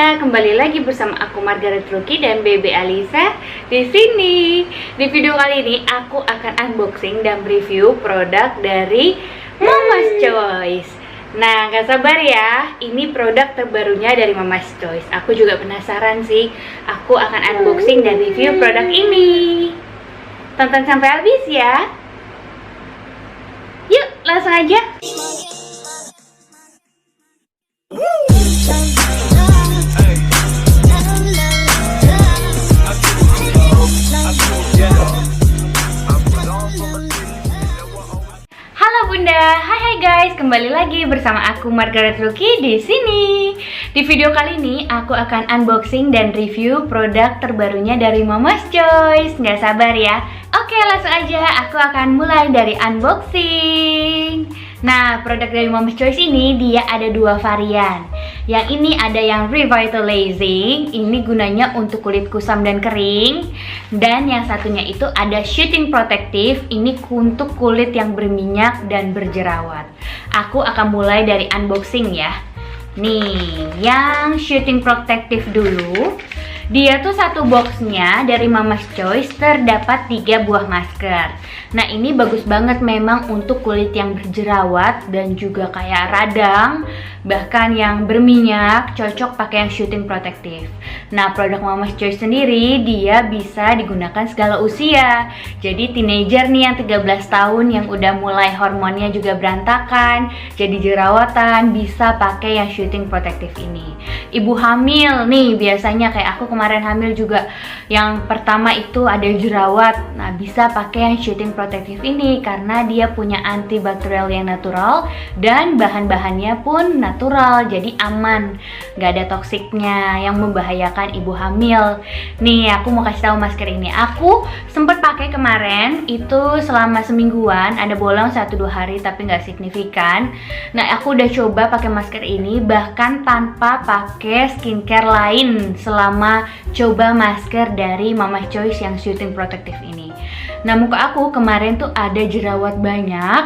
Bunda, kembali lagi bersama aku Margaret Ruki dan Bebe Alisa di sini. Di video kali ini aku akan unboxing dan review produk dari Mama's Choice. Nah, gak sabar ya, ini produk terbarunya dari Mama's Choice. Aku juga penasaran sih, aku akan unboxing dan review produk ini. Tonton sampai habis ya. Yuk, langsung aja. Halo Bunda, hai guys, kembali lagi bersama aku Margaret Ruki di sini. Di video kali ini aku akan unboxing dan review produk terbarunya dari Mama's Choice. Nggak sabar ya. Oke, langsung aja aku akan mulai dari unboxing. Nah, produk dari Mama's Choice ini dia ada dua varian. Yang ini ada yang revitalizing, ini gunanya untuk kulit kusam dan kering. Dan yang satunya itu ada shooting protective, ini untuk kulit yang berminyak dan berjerawat. Aku akan mulai dari unboxing ya. Nih, yang shooting protective dulu. Dia tuh satu boxnya dari Mama's Choice terdapat 3 buah masker. Nah, ini bagus banget memang untuk kulit yang berjerawat dan juga kayak radang, bahkan yang berminyak, cocok pakai yang shooting protective. Nah, produk Mama's Choice sendiri dia bisa digunakan segala usia. Jadi teenager nih yang 13 tahun yang udah mulai hormonnya juga berantakan, jadi jerawatan, bisa pakai yang shooting protective ini. Ibu hamil nih biasanya kayak aku kemarin hamil juga yang pertama itu ada jerawat. Nah, bisa pakai yang shooting protective ini karena dia punya antibakterial yang natural dan bahan-bahannya pun natural, jadi aman, nggak ada toksiknya yang membahayakan ibu hamil. Nih, aku mau kasih tahu masker ini. Aku sempet pakai kemarin itu selama semingguan, ada bolong 1-2 hari tapi nggak signifikan. Nah, aku udah coba pakai masker ini bahkan tanpa pakai skincare lain selama coba masker dari Mama's Choice yang shooting protective ini. Nah, muka aku kemarin tuh ada jerawat banyak.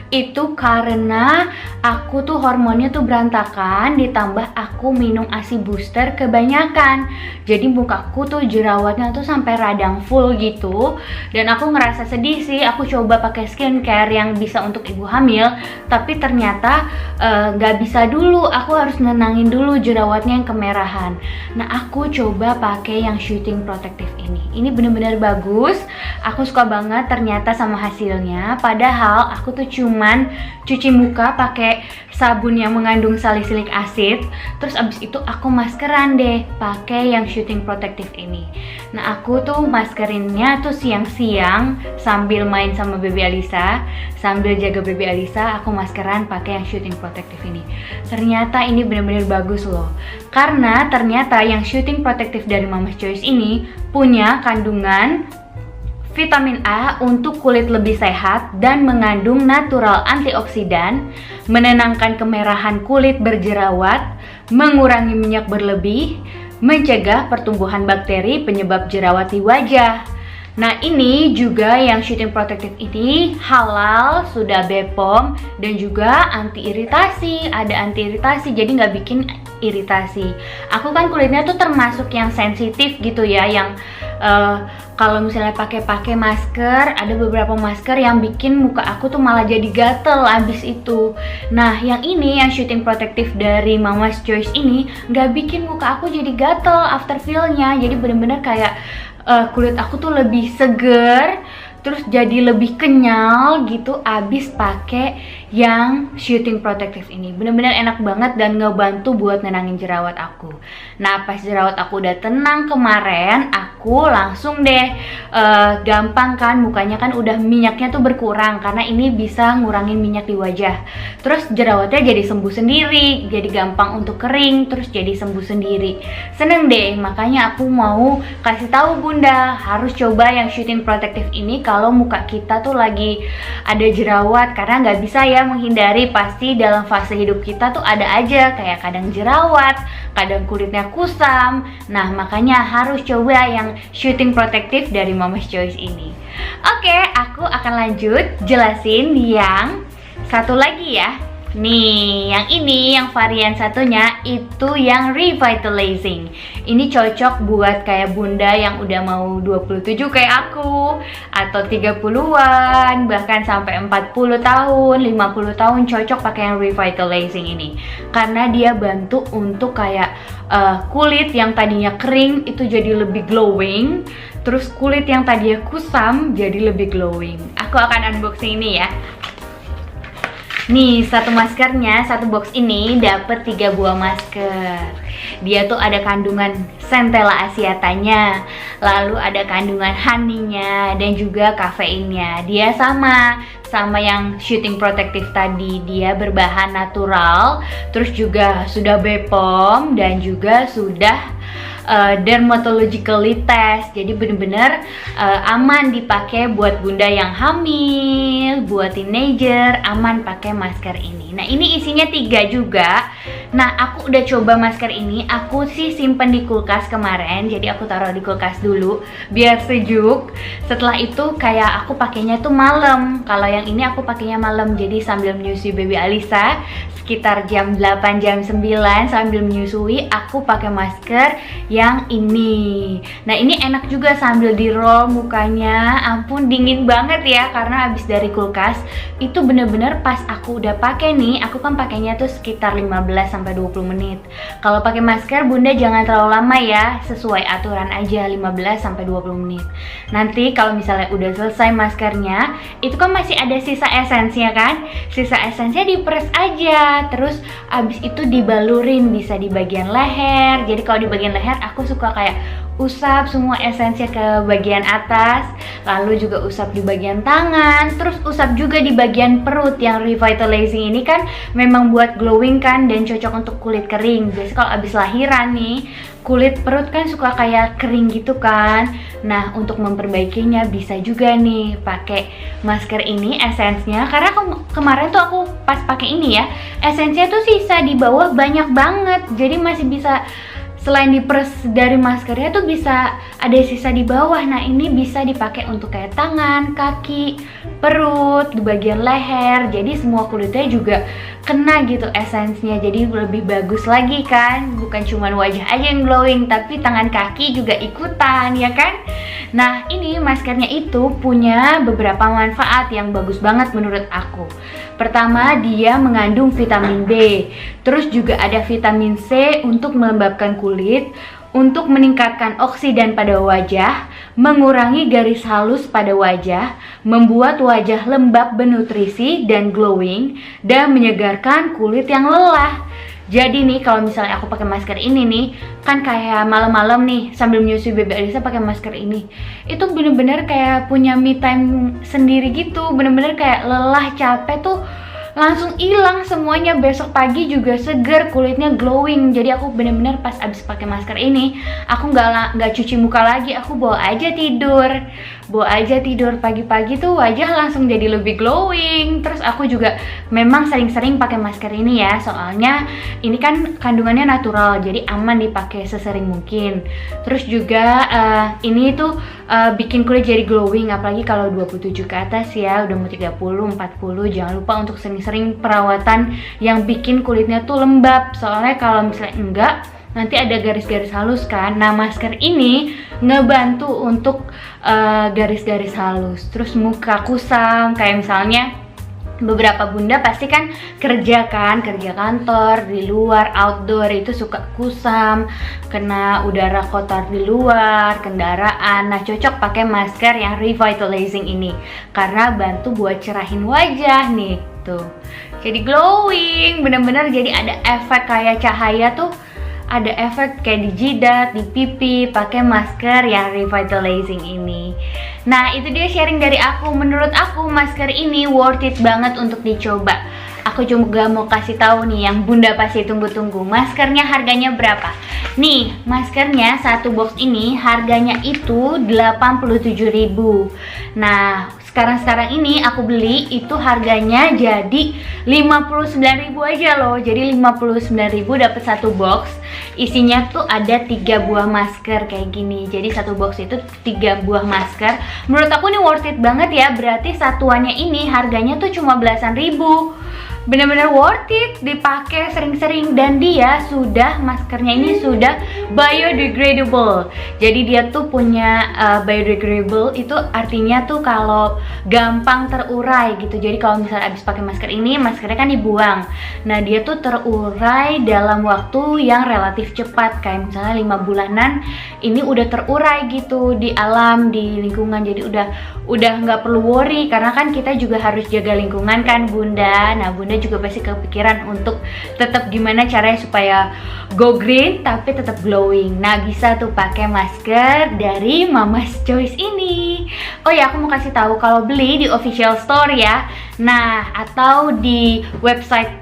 Itu karena aku tuh hormonnya tuh berantakan, ditambah aku minum ASI booster kebanyakan. Jadi mukaku tuh jerawatnya tuh sampai radang full gitu. Dan aku ngerasa sedih sih, aku coba pakai skincare yang bisa untuk ibu hamil, tapi ternyata nggak bisa dulu. Aku harus nenangin dulu jerawatnya yang kemerahan. Nah, aku coba pakai yang shooting protective ini. Ini bener-bener bagus. Aku suka banget ternyata sama hasilnya. Padahal aku tuh cuman cuci muka pakai sabun yang mengandung salicylic acid. Terus abis itu aku maskeran deh pakai yang shooting protective ini. Nah, aku tuh maskerinnya tuh siang-siang sambil main sama Baby Alisa, sambil jaga Baby Alisa, aku maskeran pakai yang shooting protective ini. Ternyata ini bener-bener bagus loh. Karena ternyata yang shooting protective dari Mama's Choice ini punya kandungan vitamin A untuk kulit lebih sehat dan mengandung natural antioksidan, menenangkan kemerahan kulit berjerawat, mengurangi minyak berlebih, mencegah pertumbuhan bakteri penyebab jerawat di wajah. Nah, ini juga yang shooting protective ini halal, sudah BPOM dan juga anti iritasi. Ada anti iritasi, jadi nggak bikin iritasi. Aku kan kulitnya tuh termasuk yang sensitif gitu ya, yang kalau misalnya pakai masker, ada beberapa masker yang bikin muka aku tuh malah jadi gatel abis itu. Nah, yang ini yang shooting protective dari Mama's Choice ini nggak bikin muka aku jadi gatel after feel-nya. Jadi bener-bener kayak kulit aku tuh lebih seger, terus jadi lebih kenyal gitu abis pakai yang shooting protective ini. Bener-bener enak banget dan ngebantu buat nenangin jerawat aku. Nah, pas jerawat aku udah tenang kemarin, aku langsung deh gampang kan, mukanya kan udah minyaknya tuh berkurang karena ini bisa ngurangin minyak di wajah. Terus jerawatnya jadi sembuh sendiri, jadi gampang untuk kering, terus jadi sembuh sendiri. Seneng deh, makanya aku mau kasih tahu Bunda harus coba yang shooting protective ini kalau muka kita tuh lagi ada jerawat, karena nggak bisa ya menghindari, pasti dalam fase hidup kita tuh ada aja kayak kadang jerawat, kadang kulitnya kusam. Nah, makanya harus coba yang shooting protective dari Mama's Choice ini. Oke, aku akan lanjut jelasin yang satu lagi ya. Nih, yang ini, yang varian satunya itu yang revitalizing. Ini cocok buat kayak bunda yang udah mau 27 kayak aku, atau 30-an, bahkan sampai 40 tahun, 50 tahun cocok pakai yang revitalizing ini. Karena dia bantu untuk kayak kulit yang tadinya kering itu jadi lebih glowing. Terus kulit yang tadinya kusam jadi lebih glowing. Aku akan unboxing ini ya. Nih, satu maskernya, satu box ini dapat 3 buah masker. Dia tuh ada kandungan Centella asiatanya, lalu ada kandungan honey-nya dan juga kafeinnya. Dia sama yang shooting protective tadi, dia berbahan natural, terus juga sudah BPOM dan juga sudah dermatologically test. Jadi bener-bener aman dipakai buat bunda yang hamil, buat teenager, aman pakai masker ini. Nah, ini isinya 3 juga. Nah, aku udah coba masker ini, aku sih simpen di kulkas kemarin. Jadi aku taruh di kulkas dulu biar sejuk. Setelah itu kayak aku pakainya tuh malam. Kalau yang ini aku pakainya malam. Jadi sambil menyusui baby Alisa sekitar jam 8 jam 9 sambil menyusui, aku pakai masker yang ini. Nah, ini enak juga sambil di roll mukanya. Ampun, dingin banget ya karena habis dari kulkas. Itu bener-bener pas aku udah pakai nih, aku kan pakainya tuh sekitar 15 sampai 20 menit. Kalau pakai masker bunda jangan terlalu lama ya, sesuai aturan aja 15 sampai 20 menit. Nanti kalau misalnya udah selesai maskernya, itu kan masih ada sisa esensnya kan? Sisa esensnya diperes aja. Terus abis itu dibalurin, bisa di bagian leher. Jadi kalau di bagian leher aku suka kayak usap semua esensinya ke bagian atas, lalu juga usap di bagian tangan, terus usap juga di bagian perut. Yang revitalizing ini kan memang buat glowing kan dan cocok untuk kulit kering. Biasanya kalau abis lahiran nih, kulit perut kan suka kayak kering gitu kan. Nah, untuk memperbaikinya bisa juga nih pakai masker ini esensnya. Karena kemarin tuh aku pas pakai ini ya, esensnya tuh sisa di bawah banyak banget. Jadi masih bisa, selain diperes dari maskernya tuh bisa ada sisa di bawah. Nah, ini bisa dipakai untuk kayak tangan, kaki, perut, di bagian leher. Jadi semua kulitnya juga kena gitu esensnya. Jadi lebih bagus lagi kan. Bukan cuma wajah aja yang glowing, tapi tangan kaki juga ikutan ya kan. Nah, ini maskernya itu punya beberapa manfaat yang bagus banget menurut aku. Pertama, dia mengandung vitamin B. Terus juga ada vitamin C untuk melembabkan kulit, untuk meningkatkan oksidan pada wajah, mengurangi garis halus pada wajah, membuat wajah lembab bernutrisi dan glowing, dan menyegarkan kulit yang lelah. Jadi nih kalau misalnya aku pakai masker ini nih, kan kayak malam-malam nih sambil menyusui baby Alisa pakai masker ini, itu bener-bener kayak punya me time sendiri gitu. Bener-bener kayak lelah, capek tuh langsung hilang semuanya. Besok pagi juga seger, kulitnya glowing. Jadi aku bener-bener pas abis pakai masker ini, aku nggak cuci muka lagi, aku bawa aja tidur pagi-pagi tuh wajah langsung jadi lebih glowing. Terus aku juga memang sering-sering pakai masker ini ya, soalnya ini kan kandungannya natural, jadi aman dipakai sesering mungkin. Terus juga ini tuh bikin kulit jadi glowing, apalagi kalau 27 ke atas ya, udah mau 30, 40, jangan lupa untuk sering perawatan yang bikin kulitnya tuh lembab. Soalnya kalau misalnya enggak, nanti ada garis-garis halus kan. Nah, masker ini ngebantu untuk garis-garis halus. Terus muka kusam, kayak misalnya beberapa bunda pasti kan kerja kantor di luar, outdoor, itu suka kusam, kena udara kotor di luar, kendaraan. Nah, cocok pakai masker yang revitalizing ini karena bantu buat cerahin wajah nih tuh. Jadi glowing, bener-bener jadi ada efek kayak cahaya tuh, ada efek kayak di jidat, di pipi, pakai masker yang revitalizing ini. Nah, itu dia sharing dari aku. Menurut aku masker ini worth it banget untuk dicoba. Aku juga mau kasih tahu nih yang bunda pasti tunggu-tunggu, maskernya harganya berapa. Nih, maskernya satu box ini harganya itu 87.000. Nah, sekarang ini aku beli itu harganya jadi 59.000 aja loh. Jadi 59.000 dapat satu box. Isinya tuh ada 3 buah masker kayak gini. Jadi satu box itu 3 buah masker. Menurut aku ini worth it banget ya. Berarti satuannya ini harganya tuh cuma belasan ribu. benar-benar worth it dipakai sering-sering, dan maskernya ini sudah biodegradable. Jadi dia tuh punya biodegradable, itu artinya tuh kalau gampang terurai gitu. Jadi kalau misalnya habis pakai masker ini, maskernya kan dibuang. Nah, dia tuh terurai dalam waktu yang relatif cepat, kayak misalnya 5 bulanan ini udah terurai gitu di alam, di lingkungan. Jadi udah nggak perlu worry, karena kan kita juga harus jaga lingkungan kan Bunda. Nah, Bunda juga pasti kepikiran untuk tetap gimana caranya supaya go green tapi tetap glowing. Nah, bisa tuh pakai masker dari Mama's Choice ini. Oh ya, aku mau kasih tahu kalau beli di official store ya. Nah, atau di website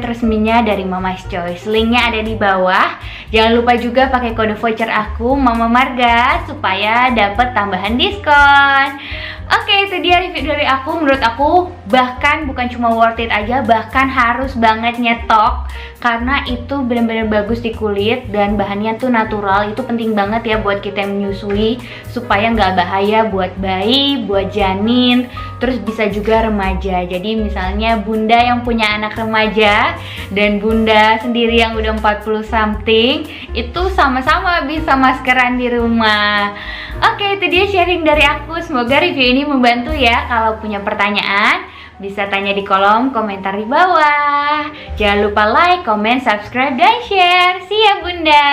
resminya dari Mama's Choice. Linknya ada di bawah. Jangan lupa juga pakai kode voucher aku Mama Marga supaya dapat tambahan diskon. Oke, itu dia review dari aku. Menurut aku bahkan bukan cuma worth it aja, bahkan harus banget nyetok, karena itu benar-benar bagus di kulit dan bahannya tuh natural. Itu penting banget ya buat kita yang menyusui, supaya nggak bahaya buat bayi, buat janin, terus bisa juga remaja. Jadi misalnya Bunda yang punya anak remaja dan Bunda sendiri yang udah 40 something, itu sama-sama bisa maskeran di rumah. Oke, itu dia sharing dari aku. Semoga review ini membantu ya. Kalau punya pertanyaan, bisa tanya di kolom komentar di bawah. Jangan lupa like, comment, subscribe, dan share. See ya Bunda.